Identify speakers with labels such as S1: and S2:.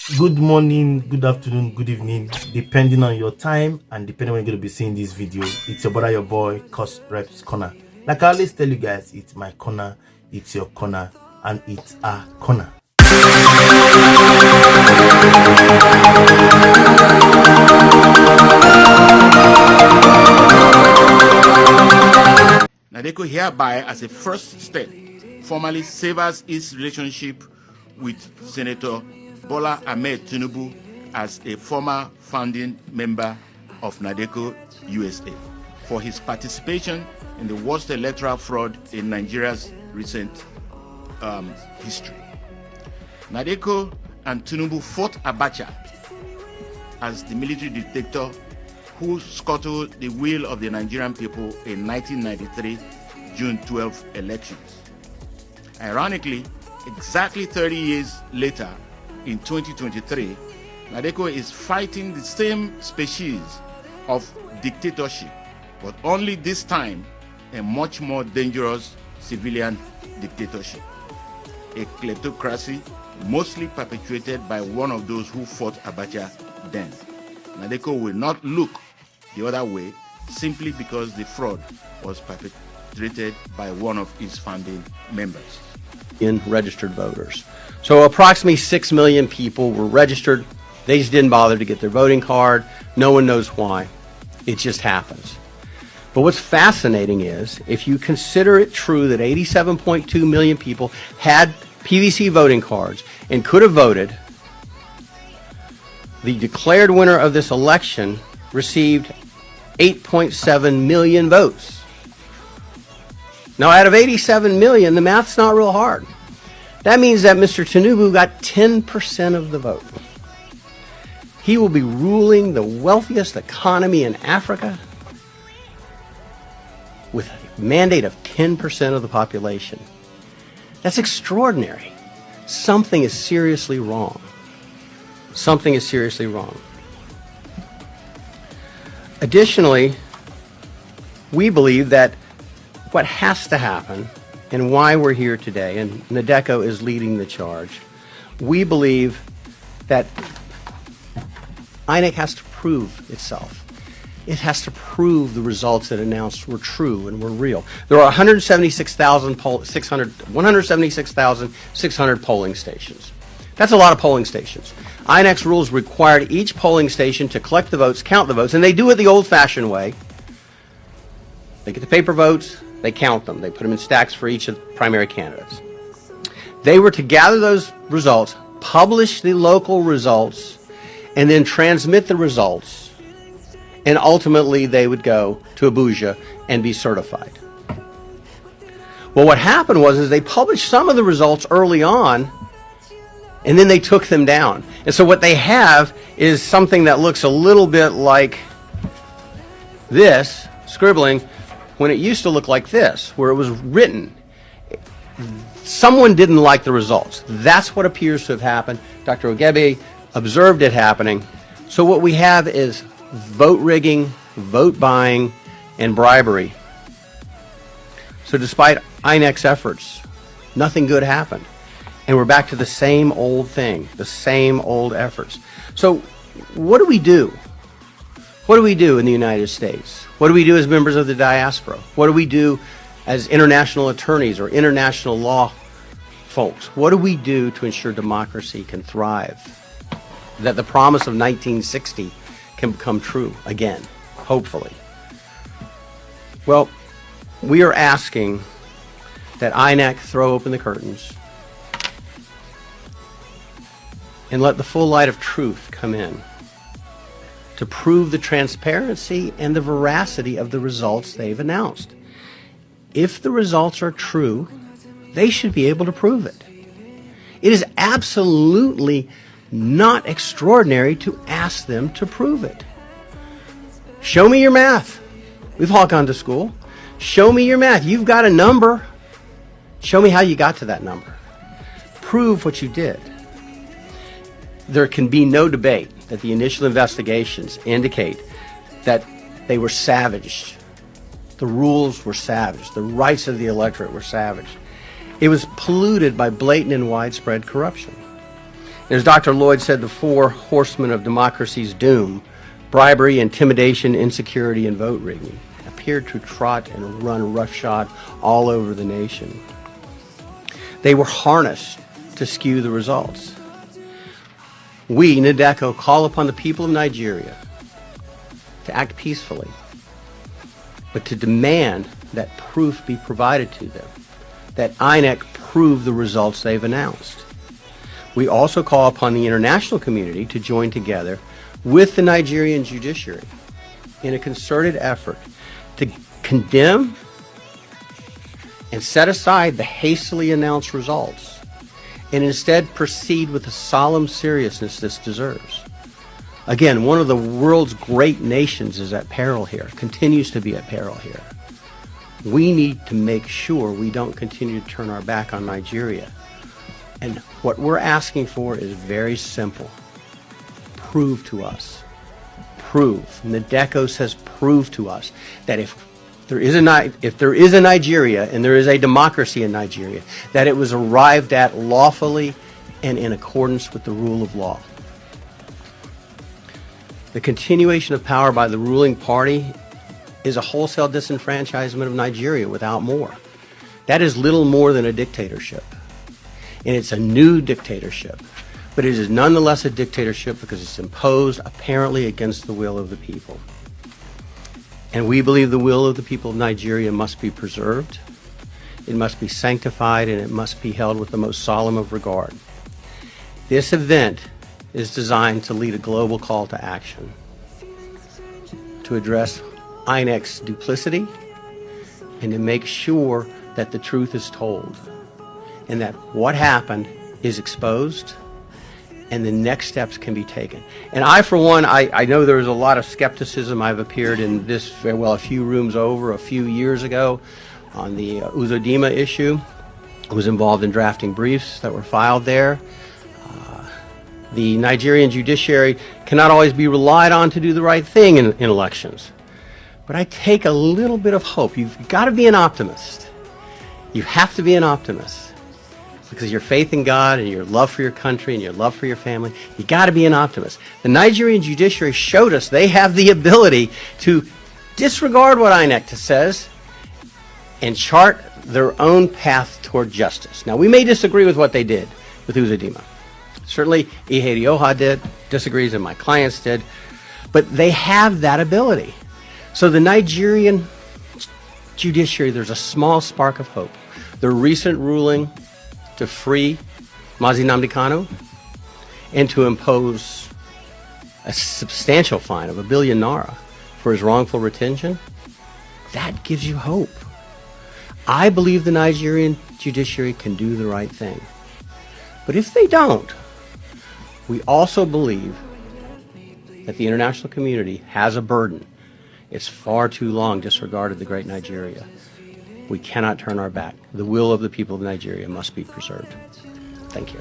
S1: Good morning, good afternoon, good evening, depending on your time and depending when you're going to be seeing this video. It's your brother, your boy, courserepscorner. Like I always tell you guys, it's my corner, it's your corner, and it's our corner.
S2: NADECO hereby, as a first step, formally severs its relationship with Senator Bola Ahmed Tinubu as a former founding member of NADECO USA for his participation in the worst electoral fraud in Nigeria's recent history. NADECO and Tinubu fought Abacha as the military dictator who scuttled the will of the Nigerian people in 1993 June 12 elections. Ironically, exactly 30 years later, in 2023, NADECO is fighting the same species of dictatorship, but only this time a much more dangerous civilian dictatorship, a kleptocracy mostly perpetuated by one of those who fought Abacha then. NADECO will not look the other way simply because the fraud was perpetrated by one of its founding members.
S3: In registered voters. So approximately 6 million people were registered. They just didn't bother to get their voting card. No one knows why. It just happens. But what's fascinating is, if you consider it true that 87.2 million people had PVC voting cards and could have voted, the declared winner of this election received 8.7 million votes. Now, out of 87 million, the math's not real hard. That means that Mr. Tinubu got 10% of the vote. He will be ruling the wealthiest economy in Africa with a mandate of 10% of the population. That's extraordinary. Something is seriously wrong. Something is seriously wrong. Additionally, we believe that what has to happen and why we're here today, and NADECO is leading the charge, we believe that INEC has to prove itself. It has to prove the results it announced were true and were real. There are 176,600 polling stations. That's a lot of polling stations. INEC's rules required each polling station to collect the votes, count the votes, and they do it the old-fashioned way. They get the paper votes, they count them. They put them in stacks for each of the primary candidates. They were to gather those results, publish the local results, and then transmit the results. And ultimately, they would go to Abuja and be certified. Well, what happened was they published some of the results early on, and then they took them down. And so what they have is something that looks a little bit like this, scribbling, when it used to look like this, where it was written. Someone didn't like the results. That's what appears to have happened. Dr. Ogebe observed it happening. So what we have is vote rigging, vote buying, and bribery. So despite INEC's efforts, nothing good happened. And we're back to the same old thing, the same old efforts. So what do we do? What do we do in the United States? What do we do as members of the diaspora? What do we do as international attorneys or international law folks? What do we do to ensure democracy can thrive? That the promise of 1960 can become true again, hopefully. Well, we are asking that INEC throw open the curtains and let the full light of truth come in to prove the transparency and the veracity of the results they've announced. If the results are true, they should be able to prove it. It is absolutely not extraordinary to ask them to prove it. Show me your math. We've all gone to school. Show me your math. You've got a number. Show me how you got to that number. Prove what you did. There can be no debate that the initial investigations indicate that they were savaged. The rules were savaged. The rights of the electorate were savaged. It was polluted by blatant and widespread corruption. As Dr. Lloyd said, the four horsemen of democracy's doom, bribery, intimidation, insecurity, and vote rigging, appeared to trot and run roughshod all over the nation. They were harnessed to skew the results. We, NADECO, call upon the people of Nigeria to act peacefully, but to demand that proof be provided to them, that INEC prove the results they've announced. We also call upon the international community to join together with the Nigerian judiciary in a concerted effort to condemn and set aside the hastily announced results and instead proceed with the solemn seriousness this deserves. Again, one of the world's great nations is at peril here, continues to be at peril here. We need to make sure we don't continue to turn our back on Nigeria. And what we're asking for is very simple. Prove to us. Prove. NADECO says prove to us that if there is a Nigeria and there is a democracy in Nigeria, that it was arrived at lawfully and in accordance with the rule of law. The continuation of power by the ruling party is a wholesale disenfranchisement of Nigeria without more. That is little more than a dictatorship. And it's a new dictatorship. But it is nonetheless a dictatorship because it's imposed apparently against the will of the people. And we believe the will of the people of Nigeria must be preserved, it must be sanctified, and it must be held with the most solemn of regard. This event is designed to lead a global call to action, to address INEC's duplicity, and to make sure that the truth is told, and that what happened is exposed, and the next steps can be taken. And I, for one, I know there was a lot of skepticism. I've appeared in this, well, a few rooms over a few years ago on the Uzodimma issue. I was involved in drafting briefs that were filed there. The Nigerian judiciary cannot always be relied on to do the right thing in elections. But I take a little bit of hope. You've got to be an optimist. You have to be an optimist. Because your faith in God and your love for your country and your love for your family, you got to be an optimist. The Nigerian judiciary showed us they have the ability to disregard what INEC says and chart their own path toward justice. Now, we may disagree with what they did with Uzodimma. Certainly, Ihedioha disagrees, and my clients did, but they have that ability. So the Nigerian judiciary, there's a small spark of hope. The recent ruling to free Mazi Nnamdi Kanu and to impose a substantial fine of 1 billion naira for his wrongful retention, that gives you hope. I believe the Nigerian judiciary can do the right thing. But if they don't, we also believe that the international community has a burden. It's far too long disregarded the great Nigeria. We cannot turn our back. The will of the people of Nigeria must be preserved. Thank you.